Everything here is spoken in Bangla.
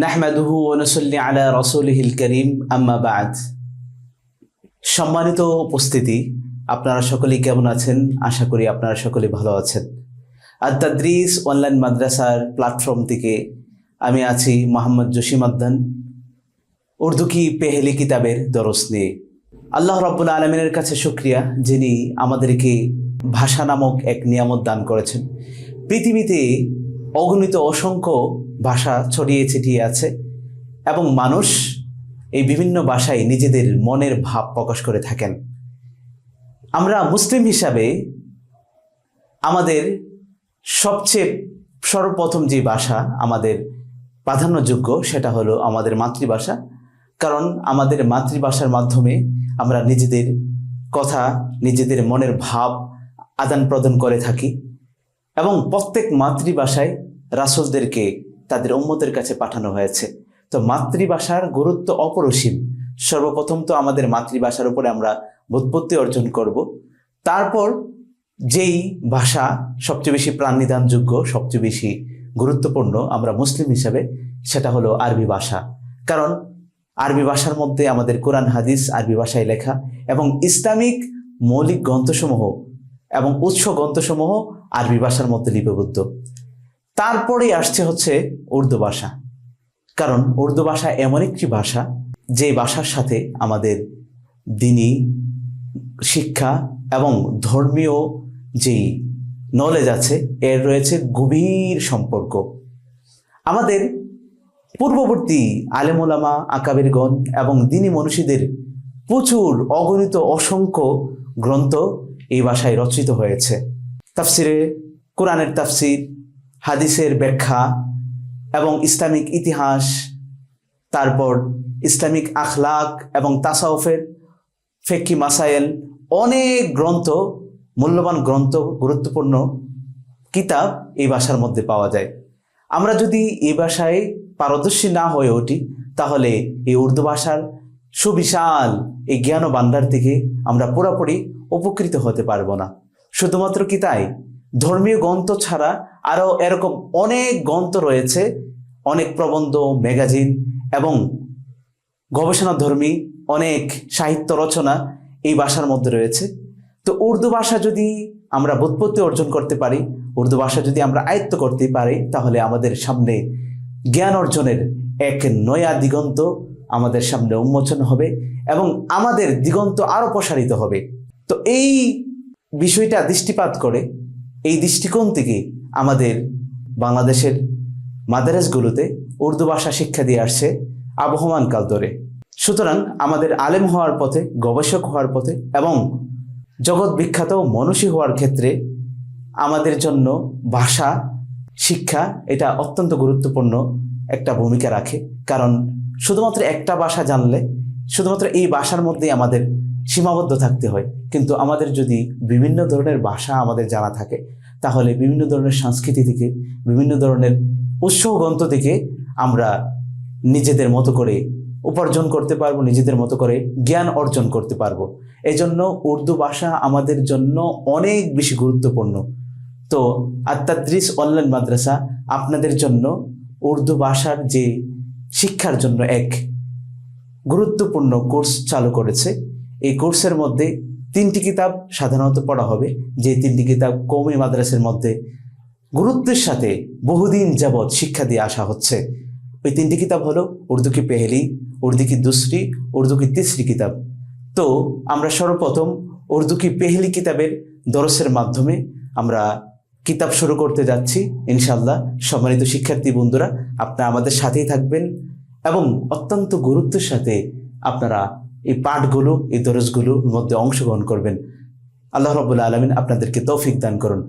নাহমাদুহু ওয়া নুসাল্লি আলা রাসূলিহিল কারীম আম্মা বা'দ। সম্মানিত উপস্থিতি, আপনারা সকলেই কেমন আছেন? আশা করি আপনারা সকলেই ভালো আছেন। আত-তাদরিস অনলাইন মাদ্রাসার প্ল্যাটফর্ম থেকে আমি আছি মোহাম্মদ জসিম আদ্দান, উর্দু কি পেহেলি কিতাবের দরস নিয়ে। আল্লাহ রাব্বুল আলামিনের কাছে শুকরিয়া, যিনি আমাদেরকে ভাষা নামক এক নিয়ামত দান করেছেন। পৃথিবীতে অগণিত অসংখ্য ভাষা ছড়িয়ে ছিটিয়ে আছে এবং মানুষ এই বিভিন্ন ভাষায় নিজেদের মনের ভাব প্রকাশ করে থাকেন। আমরা মুসলিম হিসাবে আমাদের সবচেয়ে সর্বপ্রথম যে ভাষা আমাদের প্রাধান্যযোগ্য সেটা হলো আমাদের মাতৃভাষা। কারণ আমাদের মাতৃভাষার মাধ্যমে আমরা নিজেদের কথা, নিজেদের মনের ভাব আদান প্রদান করে থাকি এবং প্রত্যেক মাতৃভাষায় রাসূলদেরকে তাদের উম্মতের কাছে পাঠানো হয়েছে। তো মাতৃভাষার গুরুত্ব অপরিসীম। সর্বপ্রথম তো আমাদের মাতৃভাষার উপরে আমরা ব্যুৎপত্তি অর্জন করব। তারপর যেই ভাষা সবচেয়ে বেশি প্রাণনিধানযোগ্য, সবচেয়ে বেশি গুরুত্বপূর্ণ আমরা মুসলিম হিসাবে, সেটা হলো আরবি ভাষা। কারণ আরবি ভাষার মধ্যে আমাদের কোরআন হাদিস আরবি ভাষায় লেখা এবং ইসলামিক মৌলিক গ্রন্থসমূহ এবং উৎস গ্রন্থসমূহ আরবি ভাষার মধ্যে লিপিবদ্ধ। তারপরেই আসছে হচ্ছে উর্দু ভাষা। কারণ উর্দু ভাষা এমন একটি ভাষা যে ভাষার সাথে আমাদের দ্বীনি শিক্ষা এবং ধর্মীয় যেই নলেজ আছে এর রয়েছে গভীর সম্পর্ক। আমাদের পূর্ববর্তী আলেম ওলামা, আকাবিরগণ এবং দ্বীনি মনীষীদের প্রচুর অগণিত অসংখ্য গ্রন্থ এই ভাষায় রচিত হয়েছে। তাফসিরে কোরআনের তাফসির, হাদিসের ব্যাখ্যা এবং ইসলামিক ইতিহাস, তারপর ইসলামিক আখলাক এবং তাসাউফের ফিকহি মাসাইল, অনেক গ্রন্থ, মূল্যবান গ্রন্থ, গুরুত্বপূর্ণ কিতাব এই ভাষার মধ্যে পাওয়া যায়। আমরা যদি এই ভাষায় পারদর্শী না হয়ে উঠি তাহলে এই উর্দু ভাষার সুবিশাল এই জ্ঞান ও ভান্ডার থেকে আমরা পুরোপুরি উপকৃত হতে পারবো না। শুধুমাত্র কি তাই, ধর্মীয় গ্রন্থ ছাড়া আরও এরকম অনেক গ্রন্থ রয়েছে, অনেক প্রবন্ধ, ম্যাগাজিন এবং গবেষণাধর্মী অনেক সাহিত্য রচনা এই ভাষার মধ্যে রয়েছে। তো উর্দু ভাষা যদি আমরা ব্যুৎপত্তি অর্জন করতে পারি, উর্দু ভাষা যদি আমরা আয়ত্ত করতে পারি, তাহলে আমাদের সামনে জ্ঞান অর্জনের এক নয়া দিগন্ত আমাদের সামনে উন্মোচন হবে এবং আমাদের দিগন্ত আরও প্রসারিত হবে। তো এই বিষয়টা দৃষ্টিপাত করে, এই দৃষ্টিকোণ থেকে আমাদের বাংলাদেশের মাদ্রাসাগুলোতে উর্দু ভাষা শিক্ষা দিয়ে আসছে আবহমান কাল ধরে। সুতরাং আমাদের আলেম হওয়ার পথে, গবেষক হওয়ার পথে এবং জগৎ বিখ্যাত মনীষী হওয়ার ক্ষেত্রে আমাদের জন্য ভাষা শিক্ষা এটা অত্যন্ত গুরুত্বপূর্ণ একটা ভূমিকা রাখে। কারণ শুধুমাত্র একটা ভাষা জানলে শুধুমাত্র এই ভাষার মধ্যেই আমাদের সীমাবদ্ধ থাকতে হয়, কিন্তু আমাদের যদি বিভিন্ন ধরনের ভাষা আমাদের জানা থাকে তাহলে বিভিন্ন ধরনের সংস্কৃতি থেকে, বিভিন্ন ধরনের উৎস গ্রন্থ থেকে আমরা নিজেদের মতো করে উপার্জন করতে পারবো, নিজেদের মতো করে জ্ঞান অর্জন করতে পারবো। এই জন্য উর্দু ভাষা আমাদের জন্য অনেক বেশি গুরুত্বপূর্ণ। তো আত-তাদরিস অনলাইন মাদ্রাসা আপনাদের জন্য উর্দু ভাষার যে শিক্ষার জন্য এক গুরুত্বপূর্ণ কোর্স চালু করেছে। এই কোর্সের মধ্যে 3টি কিতাব সাধারণত পড়া হবে, যে 3টি কিতাব কওমি মাদ্রাসার মধ্যে গুরুত্বের সাথে বহুদিন যাবৎ শিক্ষা দিয়ে আসা হচ্ছে। ওই 3টি কিতাব হলো উর্দু কি পেহেলি, উর্দু কি দুসরি, উর্দু কি তিসরি কিতাব। তো আমরা সর্বপ্রথম উর্দু কি পেহেলি কিতাবের দরসের মাধ্যমে আমরা কিতাব শুরু করতে যাচ্ছি ইনশাআল্লাহ। সম্মানিত শিক্ষার্থী বন্ধুরা, আপনারা আমাদের সাথেই থাকবেন এবং অত্যন্ত গুরুত্বের সাথে আপনারা এই পাঠগুলো, এই দরসগুলোর মধ্যে অংশগ্রহণ করবেন। আল্লাহ রাব্বুল আলামিন আপনাদেরকে তৌফিক দান করুন।